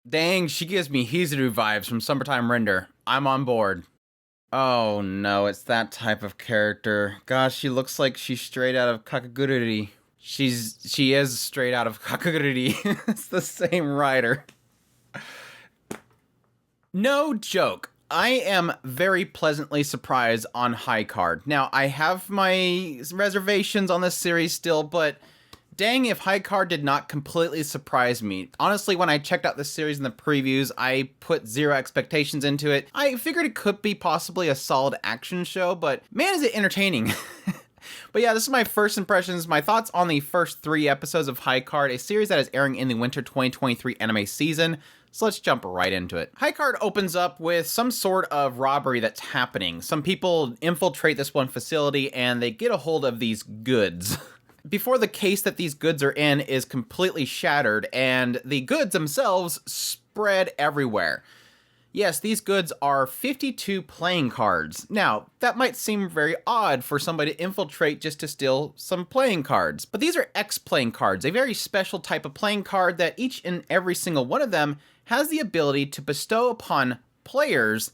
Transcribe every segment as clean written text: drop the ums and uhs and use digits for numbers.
Dang, she gives me Hizuru vibes from Summertime Render. I'm on board. Oh no, it's that type of character. Gosh, she looks like she's straight out of Kakegurui. She is straight out of Kakegurui. It's the same writer. No joke. I am very pleasantly surprised on High Card. Now, I have my reservations on this series still, but dang if High Card did not completely surprise me. Honestly, when I checked out this series in the previews, I put zero expectations into it. I figured it could be possibly a solid action show, but man, is it entertaining. But yeah, this is my first impressions, my thoughts on the first 3 episodes of High Card, a series that is airing in the winter 2023 anime season. So let's jump right into it. High Card opens up with some sort of robbery that's happening. Some people infiltrate this one facility and they get a hold of these goods. Before the case that these goods are in is completely shattered and the goods themselves spread everywhere. Yes, these goods are 52 playing cards. Now, that might seem very odd for somebody to infiltrate just to steal some playing cards, but these are X playing cards, a very special type of playing card that each and every single one of them has the ability to bestow upon players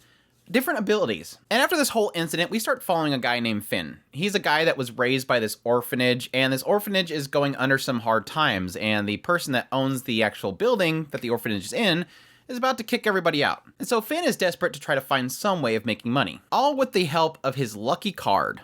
different abilities. And after this whole incident, we start following a guy named Finn. He's a guy that was raised by this orphanage, and this orphanage is going under some hard times, and the person that owns the actual building that the orphanage is in is about to kick everybody out. And so Finn is desperate to try to find some way of making money, all with the help of his lucky card.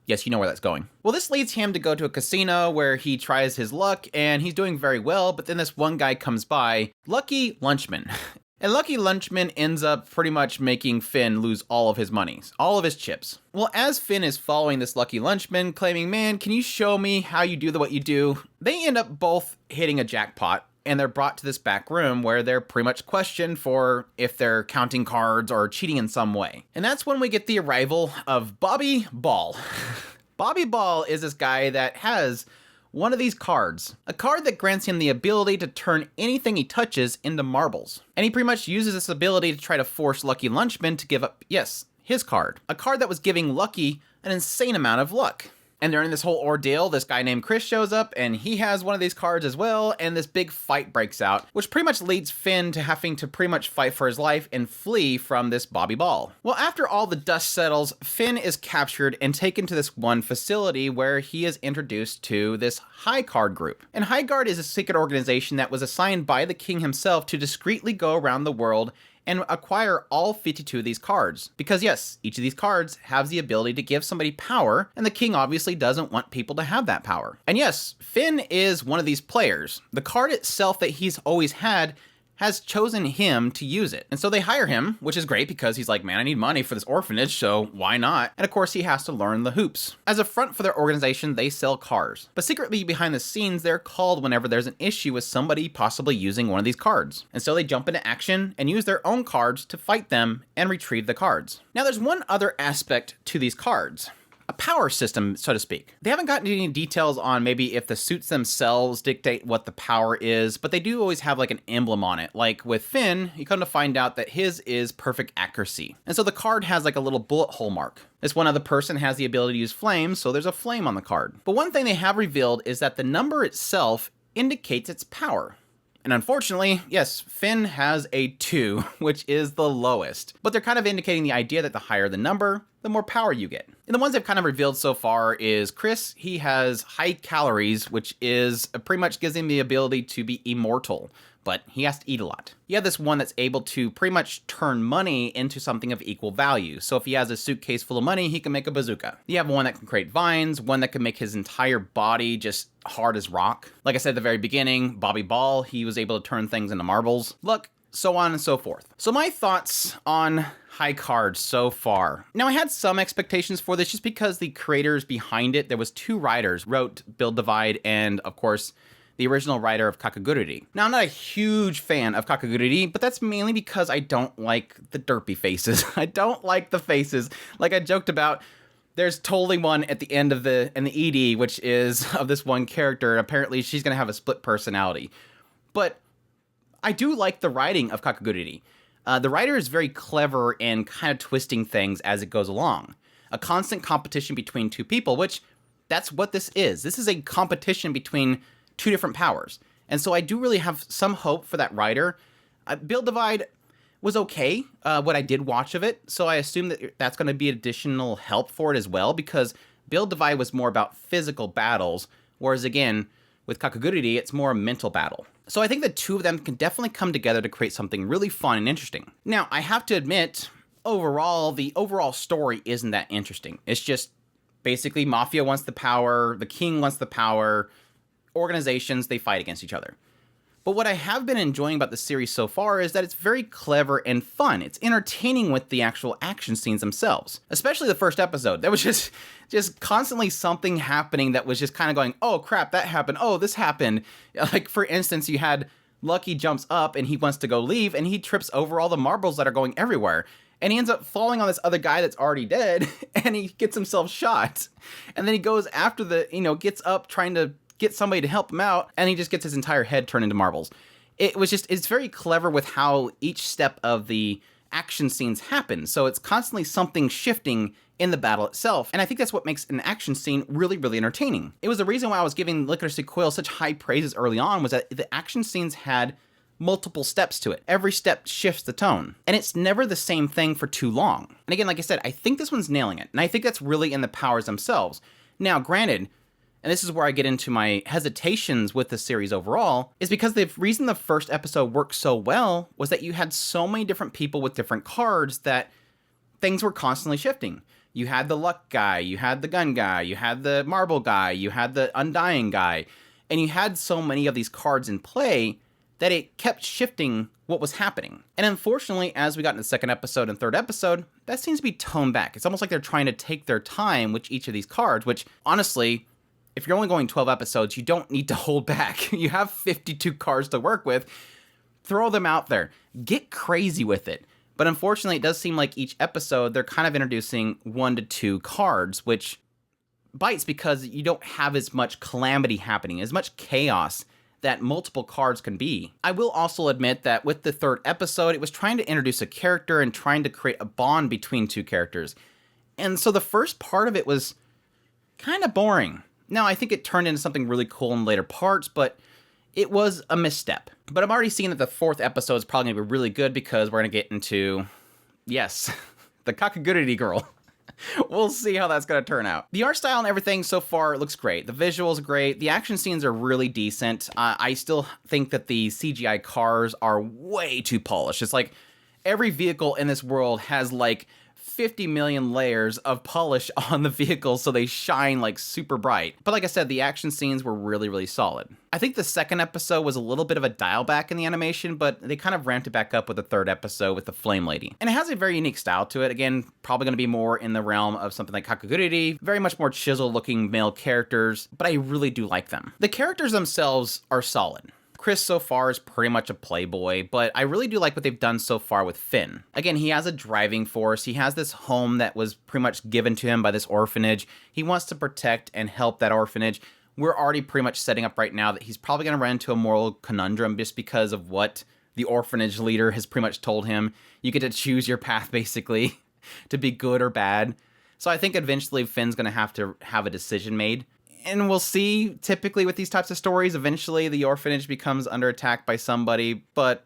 Yes, you know where that's going. Well, this leads him to go to a casino where he tries his luck, and he's doing very well, but then this one guy comes by, Lucky Lunchman. And Lucky Lunchman ends up pretty much making Finn lose all of his monies, all of his chips. Well, as Finn is following this Lucky Lunchman, claiming, man, can you show me how you do what you do? They end up both hitting a jackpot, and they're brought to this back room where they're pretty much questioned for if they're counting cards or cheating in some way. And that's when we get the arrival of Bobby Ball. Bobby Ball is this guy that has one of these cards, a card that grants him the ability to turn anything he touches into marbles. And he pretty much uses this ability to try to force Lucky Lunchman to give up, yes, his card. A card that was giving Lucky an insane amount of luck. And during this whole ordeal, this guy named Chris shows up, and he has one of these cards as well, and this big fight breaks out, which pretty much leads Finn to having to pretty much fight for his life and flee from this Bobby Ball. Well, after all the dust settles, Finn is captured and taken to this one facility where he is introduced to this High Card group. And High Guard is a secret organization that was assigned by the king himself to discreetly go around the world and acquire all 52 of these cards. Because yes, each of these cards has the ability to give somebody power, and the king obviously doesn't want people to have that power. And yes, Finn is one of these players. The card itself that he's always had has chosen him to use it. And so they hire him, which is great because he's like, man, I need money for this orphanage, so why not? And of course, he has to learn the hoops. As a front for their organization, they sell cars. But secretly behind the scenes, they're called whenever there's an issue with somebody possibly using one of these cards. And so they jump into action and use their own cards to fight them and retrieve the cards. Now, there's one other aspect to these cards. A power system, so to speak. They haven't gotten any details on maybe if the suits themselves dictate what the power is, but they do always have like an emblem on it. Like with Finn, you come to find out that his is perfect accuracy. And so the card has like a little bullet hole mark. This one other person has the ability to use flames, so there's a flame on the card. But one thing they have revealed is that the number itself indicates its power. And unfortunately, yes, Finn has a 2, which is the lowest. But they're kind of indicating the idea that the higher the number, the more power you get. And the ones they've kind of revealed so far is Chris, he has high calories, which is pretty much gives him the ability to be immortal, but he has to eat a lot. You have this one that's able to pretty much turn money into something of equal value. So if he has a suitcase full of money, he can make a bazooka. You have one that can create vines, one that can make his entire body just hard as rock. Like I said at the very beginning, Bobby Ball, he was able to turn things into marbles. Look, so on and so forth. So my thoughts on High Card so far. Now, I had some expectations for this just because the creators behind it, there was 2 writers, wrote Build Divide and, of course, the original writer of Kakegurui. Now, I'm not a huge fan of Kakegurui, but that's mainly because I don't like the derpy faces. I don't like the faces. Like I joked about, there's totally one at the end of the ED, which is of this one character. Apparently, she's going to have a split personality. But I do like the writing of Kakegurui. The writer is very clever in kind of twisting things as it goes along. A constant competition between 2 people, which that's what this is. This is a competition between 2 different powers. And so I do really have some hope for that writer. Build Divide was okay, what I did watch of it, so I assume that that's going to be additional help for it as well, because Build Divide was more about physical battles, whereas again, with Kakegurui, it's more a mental battle. So I think the two of them can definitely come together to create something really fun and interesting. Now, I have to admit, overall, the overall story isn't that interesting. It's just basically Mafia wants the power, the king wants the power, organizations, they fight against each other. But what I have been enjoying about the series so far is that it's very clever and fun. It's entertaining with the actual action scenes themselves. Especially the first episode. There was just constantly something happening that was just kind of going, oh crap, that happened. Oh, this happened. Like, for instance, you had Lucky jumps up and he wants to go leave and he trips over all the marbles that are going everywhere. And he ends up falling on this other guy that's already dead and he gets himself shot. And then he goes after gets up trying to get somebody to help him out, and he just gets his entire head turned into marbles. It's very clever with how each step of the action scenes happen, so it's constantly something shifting in the battle itself, and I think that's what makes an action scene really, really entertaining. It was the reason why I was giving Licorice Sequel such high praises early on, was that the action scenes had multiple steps to it. Every step shifts the tone, and it's never the same thing for too long. And again, like I said, I think this one's nailing it, and I think that's really in the powers themselves. Now, granted, and this is where I get into my hesitations with the series overall, is because the reason the first episode worked so well was that you had so many different people with different cards that things were constantly shifting. You had the luck guy, you had the gun guy, you had the marble guy, you had the undying guy, and you had so many of these cards in play that it kept shifting what was happening. And unfortunately, as we got in the second episode and third episode, that seems to be toned back. It's almost like they're trying to take their time with each of these cards, which honestly, if you're only going 12 episodes, you don't need to hold back. You have 52 cards to work with. Throw them out there. Get crazy with it. But unfortunately, it does seem like each episode, they're kind of introducing 1 to 2 cards, which bites because you don't have as much calamity happening, as much chaos that multiple cards can be. I will also admit that with the third episode, it was trying to introduce a character and trying to create a bond between two characters. And so the first part of it was kind of boring. Now, I think it turned into something really cool in later parts, but it was a misstep. But I'm already seeing that the fourth episode is probably going to be really good because we're going to get into, yes, the Kakegurui girl. We'll see how that's going to turn out. The art style and everything so far looks great. The visuals are great. The action scenes are really decent. I still think that the CGI cars are way too polished. It's like every vehicle in this world has like 50 million layers of polish on the vehicles so they shine like super bright. But like I said, the action scenes were really, really solid. I think the second episode was a little bit of a dial back in the animation, but they kind of ramped it back up with the third episode with the Flame Lady. And it has a very unique style to it. Again, probably going to be more in the realm of something like Kakegurui, very much more chiseled looking male characters, but I really do like them. The characters themselves are solid. Chris so far is pretty much a playboy, but I really do like what they've done so far with Finn. Again, he has a driving force. He has this home that was pretty much given to him by this orphanage. He wants to protect and help that orphanage. We're already pretty much setting up right now that he's probably going to run into a moral conundrum just because of what the orphanage leader has pretty much told him. You get to choose your path, basically, to be good or bad. So I think eventually Finn's going to have a decision made. And we'll see, typically with these types of stories, eventually the orphanage becomes under attack by somebody, but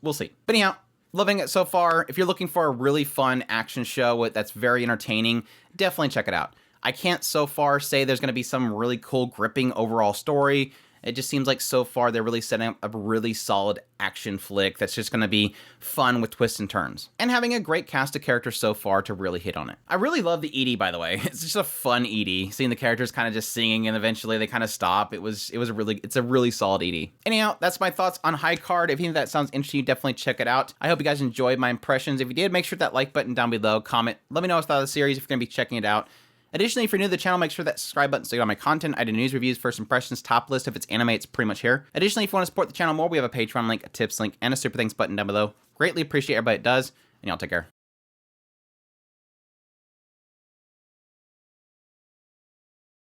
we'll see. But anyhow, loving it so far. If you're looking for a really fun action show that's very entertaining, definitely check it out. I can't so far say there's going to be some really cool, gripping overall story. It just seems like so far they're really setting up a really solid action flick that's just going to be fun with twists and turns. And having a great cast of characters so far to really hit on it. I really love the ED, by the way. It's just a fun ED. Seeing the characters kind of just singing and eventually they kind of stop. It's a really solid ED. Anyhow, that's my thoughts on High Card. If you think that sounds interesting, definitely check it out. I hope you guys enjoyed my impressions. If you did, make sure that like button down below, comment, let me know what you thought of the series if you're going to be checking it out. Additionally, if you're new to the channel, make sure that subscribe button so you get all my content. I do news, reviews, first impressions, top list. If it's anime, it's pretty much here. Additionally, if you want to support the channel more, we have a Patreon link, a tips link, and a super thanks button down below. Greatly appreciate everybody that does, and y'all take care.